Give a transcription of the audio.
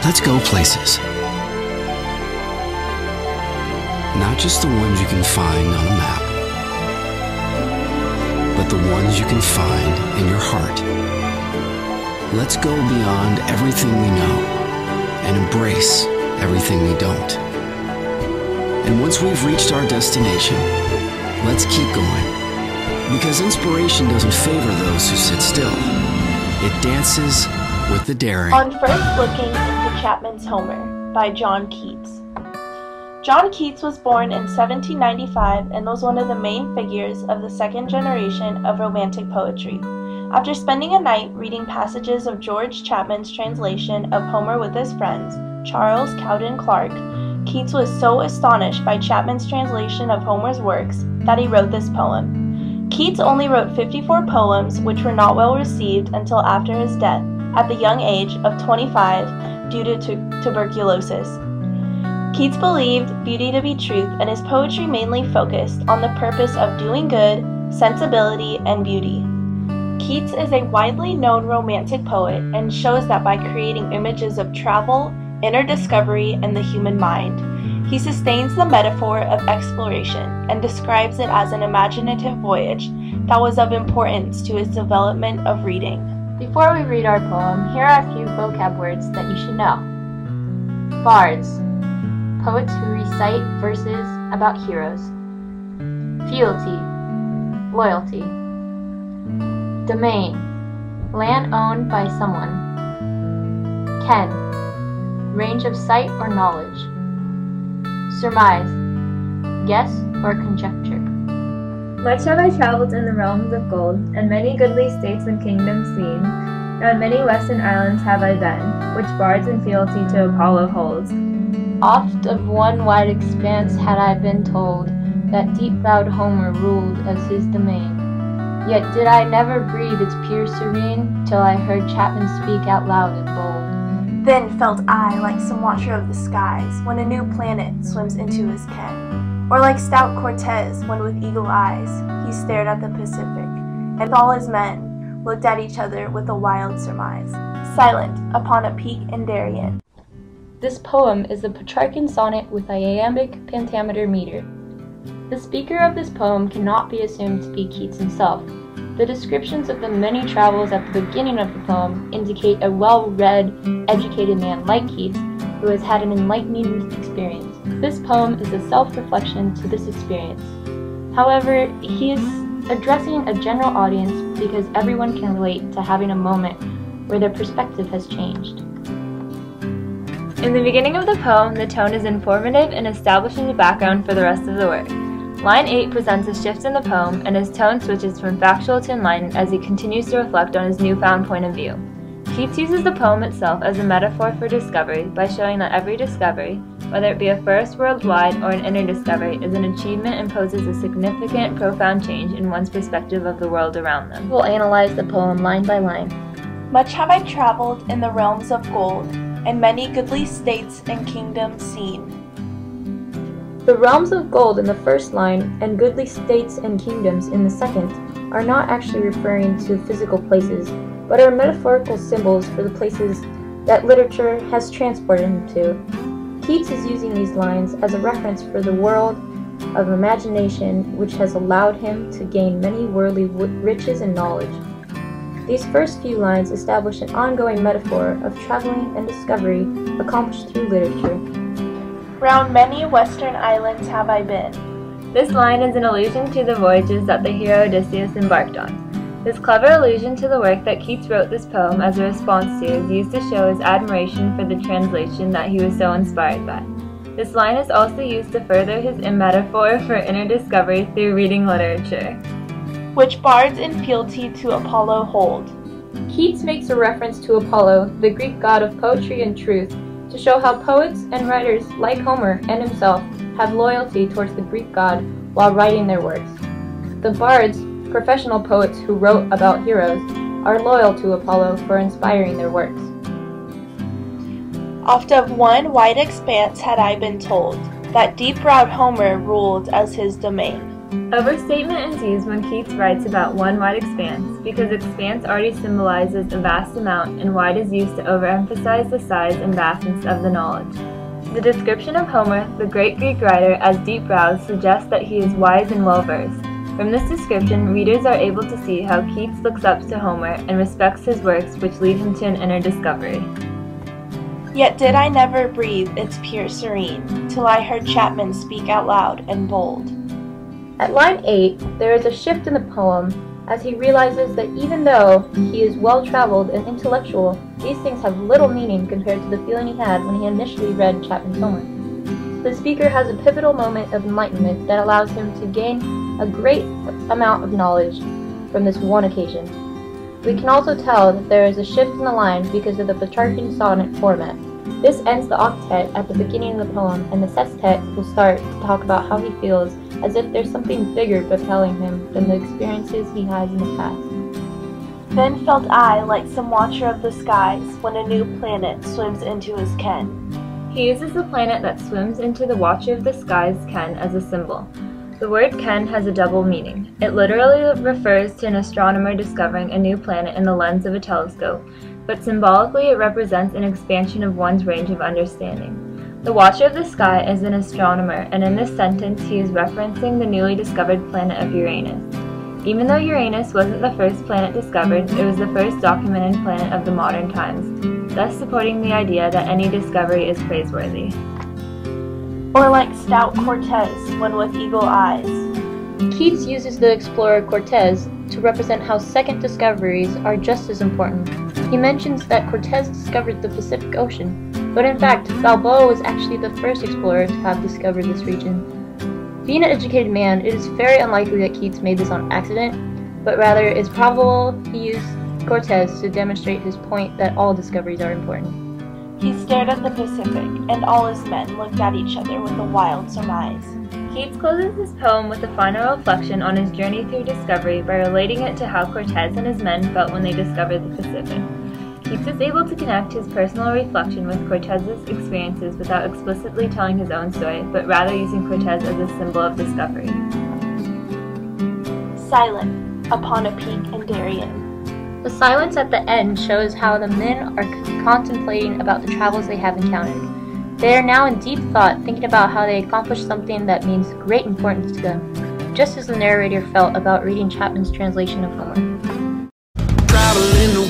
Let's go places. Not just the ones you can find on a map, but the ones you can find in your heart. Let's go beyond everything we know and embrace everything we don't. And once we've reached our destination, let's keep going. Because inspiration doesn't favor those who sit still. It dances with the daring. On First Looking into Chapman's Homer by John Keats. John Keats was born in 1795 and was one of the main figures of the second generation of Romantic poetry. After spending a night reading passages of George Chapman's translation of Homer with his friends, Charles Cowden Clarke, Keats was so astonished by Chapman's translation of Homer's works that he wrote this poem. Keats only wrote 54 poems, which were not well received until after his death, at the young age of 25, due to tuberculosis. Keats believed beauty to be truth, and his poetry mainly focused on the purpose of doing good, sensibility, and beauty. Keats is a widely known Romantic poet and shows that by creating images of travel, inner discovery, and the human mind, he sustains the metaphor of exploration and describes it as an imaginative voyage that was of importance to his development of reading. Before we read our poem, here are a few vocab words that you should know. Bards, poets who recite verses about heroes. Fealty, loyalty. Domain, land owned by someone. Ken, range of sight or knowledge. Surmise, guess or conjecture. Much have I traveled in the realms of gold, and many goodly states and kingdoms seen. Round many western islands have I been, which bards in fealty to Apollo holds. Oft of one wide expanse had I been told, that deep-browed Homer ruled as his domain. Yet did I never breathe its pure serene, till I heard Chapman speak out loud and bold. Then felt I like some watcher of the skies, when a new planet swims into his ken. Or like stout Cortez, when with eagle eyes he stared at the Pacific, and all his men looked at each other with a wild surmise, silent upon a peak in Darien. This poem is a Petrarchan sonnet with iambic pentameter meter. The speaker of this poem cannot be assumed to be Keats himself. The descriptions of the many travels at the beginning of the poem indicate a well-read, educated man like Keats who has had an enlightening experience. This poem is a self-reflection to this experience. However, he is addressing a general audience because everyone can relate to having a moment where their perspective has changed. In the beginning of the poem, the tone is informative and establishing the background for the rest of the work. Line 8 presents a shift in the poem, and his tone switches from factual to enlightened as he continues to reflect on his newfound point of view. Keats uses the poem itself as a metaphor for discovery by showing that every discovery, whether it be a first worldwide or an inner discovery, is an achievement and poses a significant, profound change in one's perspective of the world around them. We'll analyze the poem line by line. Much have I traveled in the realms of gold, and many goodly states and kingdoms seen. The realms of gold in the first line and goodly states and kingdoms in the second are not actually referring to physical places, but are metaphorical symbols for the places that literature has transported him to. Keats is using these lines as a reference for the world of imagination which has allowed him to gain many worldly riches and knowledge. These first few lines establish an ongoing metaphor of traveling and discovery accomplished through literature. Round many western islands have I been. This line is an allusion to the voyages that the hero Odysseus embarked on. This clever allusion to the work that Keats wrote this poem as a response to is used to show his admiration for the translation that he was so inspired by. This line is also used to further his metaphor for inner discovery through reading literature, which bards in fealty to Apollo hold. Keats makes a reference to Apollo, the Greek god of poetry and truth, to show how poets and writers like Homer and himself have loyalty towards the Greek god while writing their works. The bards, professional poets who wrote about heroes, are loyal to Apollo for inspiring their works. Oft of one wide expanse had I been told, that deep-browed Homer ruled as his domain. Overstatement is used when Keats writes about one wide expanse, because expanse already symbolizes a vast amount, and wide is used to overemphasize the size and vastness of the knowledge. The description of Homer, the great Greek writer, as deep-browed suggests that he is wise and well-versed. From this description, readers are able to see how Keats looks up to Homer and respects his works, which lead him to an inner discovery. Yet did I never breathe its pure serene, till I heard Chapman speak out loud and bold. At line 8, there is a shift in the poem as he realizes that even though he is well-traveled and intellectual, these things have little meaning compared to the feeling he had when he initially read Chapman's Homer. The speaker has a pivotal moment of enlightenment that allows him to gain a great amount of knowledge from this one occasion. We can also tell that there is a shift in the line because of the Petrarchan sonnet format. This ends the octet at the beginning of the poem, and the sestet will start to talk about how he feels, as if there's something bigger propelling him than the experiences he has in the past. Then felt I like some watcher of the skies when a new planet swims into his ken. He uses the planet that swims into the watcher of the skies ken as a symbol. The word ken has a double meaning. It literally refers to an astronomer discovering a new planet in the lens of a telescope, but symbolically it represents an expansion of one's range of understanding. The watcher of the sky is an astronomer, and in this sentence he is referencing the newly discovered planet of Uranus. Even though Uranus wasn't the first planet discovered, it was the first documented planet of the modern times, thus supporting the idea that any discovery is praiseworthy. Or like stout Cortez when with eagle eyes. Keats uses the explorer Cortez to represent how second discoveries are just as important. He mentions that Cortez discovered the Pacific Ocean, but in fact, Balboa was actually the first explorer to have discovered this region. Being an educated man, it is very unlikely that Keats made this on accident, but rather it's probable he used Cortez to demonstrate his point that all discoveries are important. He stared at the Pacific, and all his men looked at each other with a wild surmise. Keats closes his poem with a final reflection on his journey through discovery by relating it to how Cortez and his men felt when they discovered the Pacific. Keats is able to connect his personal reflection with Cortez's experiences without explicitly telling his own story, but rather using Cortez as a symbol of discovery. Silent upon a peak in Darien. The silence at the end shows how the men are contemplating about the travels they have encountered. They are now in deep thought, thinking about how they accomplished something that means great importance to them, just as the narrator felt about reading Chapman's translation of Homer. Traveling the